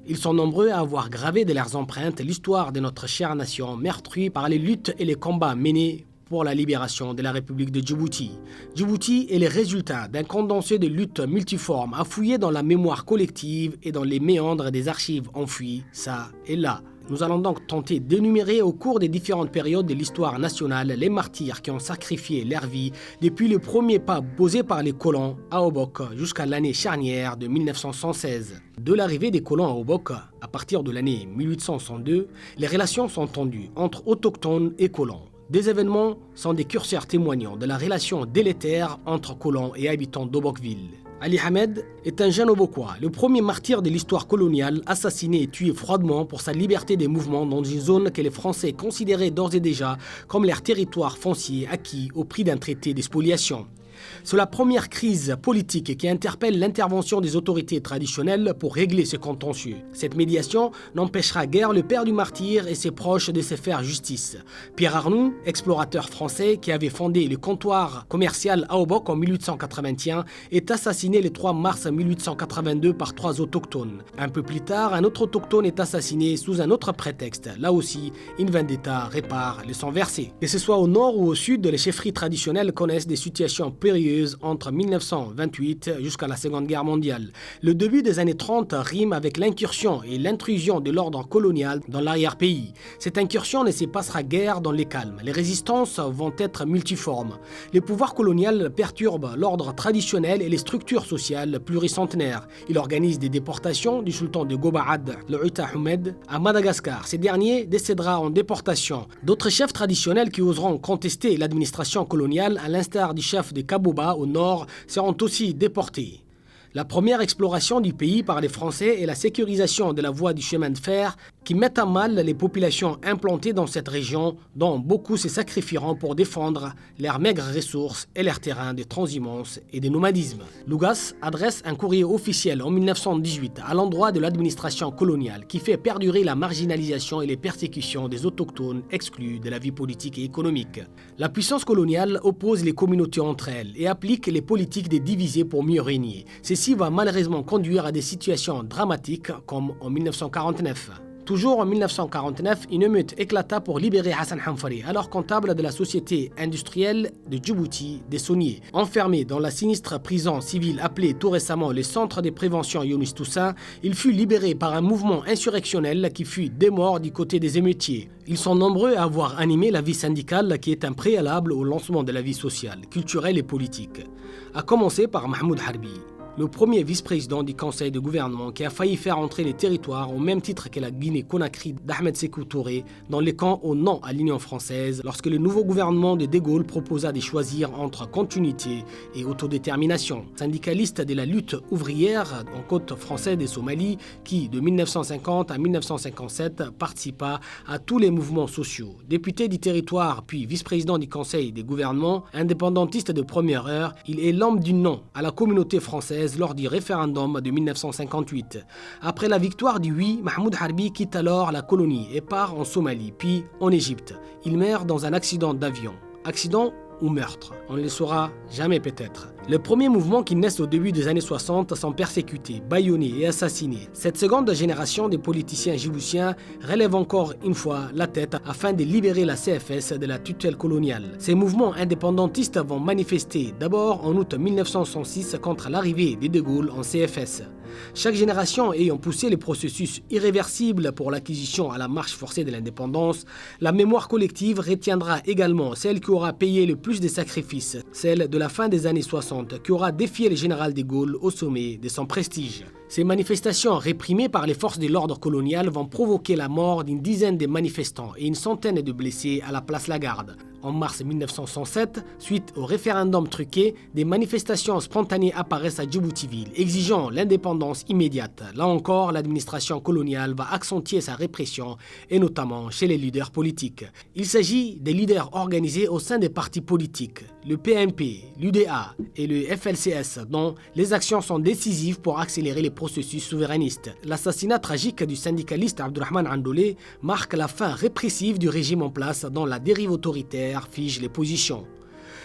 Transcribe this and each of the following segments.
Ils sont nombreux à avoir gravé de leurs empreintes l'histoire de notre chère nation, meurtrie par les luttes et les combats menés pour la libération de la République de Djibouti. Djibouti est le résultat d'un condensé de luttes multiformes à fouiller dans la mémoire collective et dans les méandres des archives enfouies, ça et là. Nous allons donc tenter d'énumérer au cours des différentes périodes de l'histoire nationale les martyrs qui ont sacrifié leur vie depuis le premier pas posé par les colons à Obok jusqu'à l'année charnière de 1916. De l'arrivée des colons à Obok, à partir de l'année 1862, les relations sont tendues entre autochtones et colons. Des événements sont des curseurs témoignant de la relation délétère entre colons et habitants d'Obokville. Ali Hamed est un jeune Obokois, le premier martyr de l'histoire coloniale, assassiné et tué froidement pour sa liberté des mouvements dans une zone que les Français considéraient d'ores et déjà comme leur territoire foncier acquis au prix d'un traité de spoliation. C'est la première crise politique qui interpelle l'intervention des autorités traditionnelles pour régler ce contentieux. Cette médiation n'empêchera guère le père du martyr et ses proches de se faire justice. Pierre Arnoux, explorateur français qui avait fondé le comptoir commercial à Obok en 1881, est assassiné le 3 mars 1882 par 3 autochtones. Un peu plus tard, un autre autochtone est assassiné sous un autre prétexte. Là aussi, une vendetta répare le sang versé. Que ce soit au nord ou au sud, les chefferies traditionnelles connaissent des situations périlleuse entre 1928 jusqu'à la Seconde Guerre mondiale. Le début des années 30 rime avec l'incursion et l'intrusion de l'ordre colonial dans l'arrière-pays. Cette incursion ne se passera guère dans les calmes. Les résistances vont être multiformes. Les pouvoirs coloniaux perturbent l'ordre traditionnel et les structures sociales pluricentenaires. Il organise des déportations du sultan de Gobaad, le Uta Ahmed, à Madagascar. Ces derniers décédera en déportation. D'autres chefs traditionnels qui oseront contester l'administration coloniale, à l'instar du chef de Kaboba au nord, seront aussi déportés. La première exploration du pays par les Français et la sécurisation de la voie du chemin de fer qui mettent à mal les populations implantées dans cette région, dont beaucoup se sacrifieront pour défendre leurs maigres ressources et leurs terrains de transhumance et de nomadisme. Lugas adresse un courrier officiel en 1918 à l'endroit de l'administration coloniale qui fait perdurer la marginalisation et les persécutions des autochtones exclus de la vie politique et économique. La puissance coloniale oppose les communautés entre elles et applique les politiques de diviser pour mieux régner. Ceci va malheureusement conduire à des situations dramatiques comme en 1949. Toujours en 1949, une émeute éclata pour libérer Hassan Hanfari, alors comptable de la société industrielle de Djibouti des Sauniers. Enfermé dans la sinistre prison civile appelée tout récemment le Centre de prévention Younous Toussaint, il fut libéré par un mouvement insurrectionnel qui fut démort du côté des émeutiers. Ils sont nombreux à avoir animé la vie syndicale qui est un préalable au lancement de la vie sociale, culturelle et politique. À commencer par Mahmoud Harbi, le premier vice-président du conseil de gouvernement qui a failli faire entrer les territoires au même titre que la Guinée-Conakry d'Ahmed Sékou Touré dans les camps au non à l'Union française lorsque le nouveau gouvernement de De Gaulle proposa de choisir entre continuité et autodétermination. Syndicaliste de la lutte ouvrière en côte française des Somalie qui, de 1950 à 1957, participa à tous les mouvements sociaux. Député du territoire puis vice-président du conseil des gouvernements, indépendantiste de première heure, il est l'homme du non à la communauté française lors du référendum de 1958. Après la victoire du oui, Mahmoud Harbi quitte alors la colonie et part en Somalie, puis en Égypte. Il meurt dans un accident d'avion. Accident ou meurtre, on ne le saura jamais peut-être. Les premiers mouvements qui naissent au début des années 60 sont persécutés, bâillonnés et assassinés. Cette seconde génération de politiciens djiboutiens relève encore une fois la tête afin de libérer la CFS de la tutelle coloniale. Ces mouvements indépendantistes vont manifester d'abord en août 1966 contre l'arrivée de De Gaulle en CFS. Chaque génération ayant poussé les processus irréversibles pour l'acquisition à la marche forcée de l'indépendance, la mémoire collective retiendra également celle qui aura payé le plus de sacrifices, celle de la fin des années 60 qui aura défié le général de Gaulle au sommet de son prestige. Ces manifestations réprimées par les forces de l'ordre colonial vont provoquer la mort d'une dizaine de manifestants et une centaine de blessés à la place Lagarde. En mars 1967, suite au référendum truqué, des manifestations spontanées apparaissent à Djiboutiville, exigeant l'indépendance immédiate. Là encore, l'administration coloniale va accentuer sa répression, et notamment chez les leaders politiques. Il s'agit des leaders organisés au sein des partis politiques, le PNP, l'UDA et le FLCS, dont les actions sont décisives pour accélérer les processus souverainistes. L'assassinat tragique du syndicaliste Abdourahmane Andoulé marque la fin répressive du régime en place dont la dérive autoritaire fige les positions.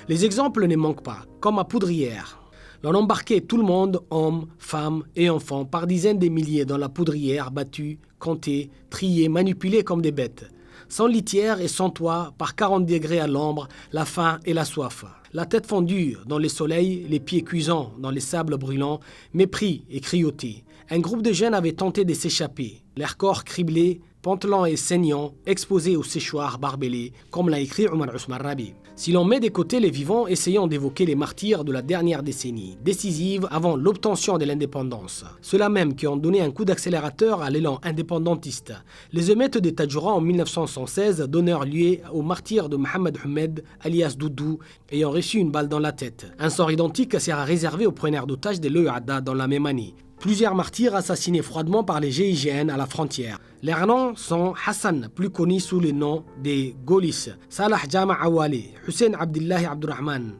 Les exemples ne manquent pas, comme à Poudrière. L'on embarquait tout le monde, hommes, femmes et enfants, par dizaines de milliers dans la poudrière, battus, comptés, triés, manipulés comme des bêtes. Sans litière et sans toit, par 40 degrés à l'ombre, la faim et la soif. La tête fondue dans les soleils, les pieds cuisants dans les sables brûlants, mépris et cruauté. Un groupe de jeunes avait tenté de s'échapper, leur corps criblés, pantelants et saignants, exposés au séchoir barbelé, comme l'a écrit Omar Ousmane Rabi. Si l'on met de côté les vivants, essayons d'évoquer les martyrs de la dernière décennie, décisive avant l'obtention de l'indépendance. Ceux-là même qui ont donné un coup d'accélérateur à l'élan indépendantiste. Les émeutes de Tadjoura en 1916 donnèrent lieu aux martyrs de Mohamed Ahmed, alias Doudou, ayant reçu une balle dans la tête. Un sort identique sera réservé aux preneurs d'otages de l'EUADA dans la même année. Plusieurs martyrs assassinés froidement par les GIGN à la frontière. Leurs noms sont Hassan, plus connu sous le nom des Golis, Salah Jama Awali, Hussein Abdillahi Abdurrahman,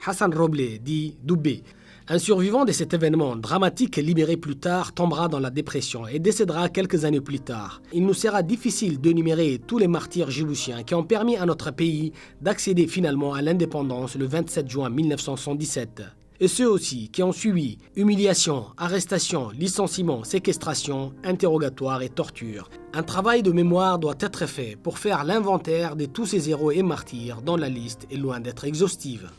Hassan Roble, dit Doubé. Un survivant de cet événement dramatique libéré plus tard tombera dans la dépression et décédera quelques années plus tard. Il nous sera difficile d'énumérer tous les martyrs djiboutiens qui ont permis à notre pays d'accéder finalement à l'indépendance le 27 juin 1977. Et ceux aussi qui ont suivi humiliation, arrestation, licenciement, séquestration, interrogatoire et torture. Un travail de mémoire doit être fait pour faire l'inventaire de tous ces héros et martyrs dont la liste est loin d'être exhaustive.